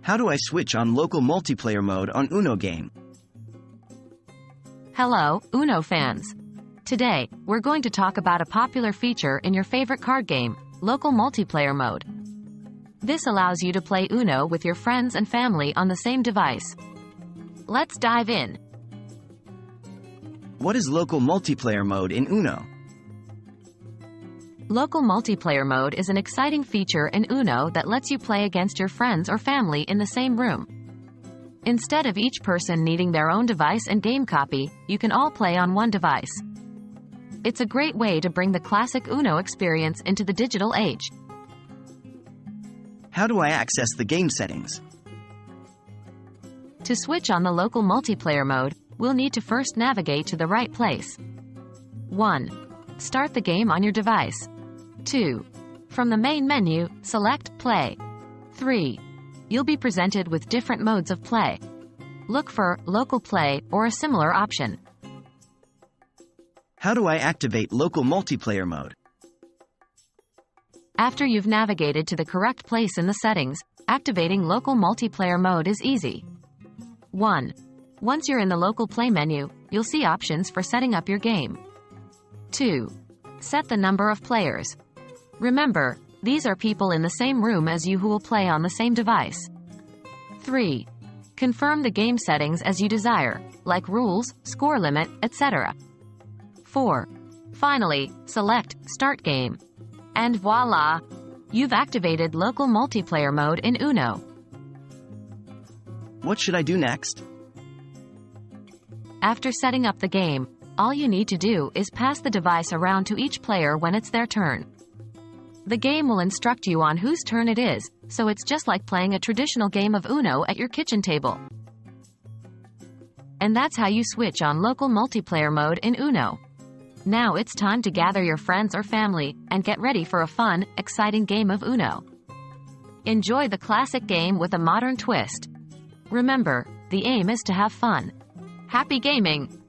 How do I switch on local multiplayer mode on Uno game? Hello, Uno fans. Today, we're going to talk about a popular feature in your favorite card game, local multiplayer mode. This allows you to play Uno with your friends and family on the same device. Let's dive in. What is local multiplayer mode in Uno? Local multiplayer mode is an exciting feature in Uno that lets you play against your friends or family in the same room. Instead of each person needing their own device and game copy, you can all play on one device. It's a great way to bring the classic Uno experience into the digital age. How do I access the game settings? To switch on the local multiplayer mode, we'll need to first navigate to the right place. 1. Start the game on your device. 2. From the main menu, select Play. 3. You'll be presented with different modes of play. Look for Local Play or a similar option. How do I activate local multiplayer mode? After you've navigated to the correct place in the settings, activating local multiplayer mode is easy. 1. Once you're in the local play menu, you'll see options for setting up your game. 2. Set the number of players. Remember, these are people in the same room as you who will play on the same device. 3. Confirm the game settings as you desire, like rules, score limit, etc. 4. Finally, select Start Game. And voila! You've activated local multiplayer mode in Uno. What should I do next? After setting up the game, all you need to do is pass the device around to each player when it's their turn. The game will instruct you on whose turn it is, so it's just like playing a traditional game of Uno at your kitchen table. And that's how you switch on local multiplayer mode in Uno. Now it's time to gather your friends or family and get ready for a fun, exciting game of Uno. Enjoy the classic game with a modern twist. Remember, the aim is to have fun. Happy gaming!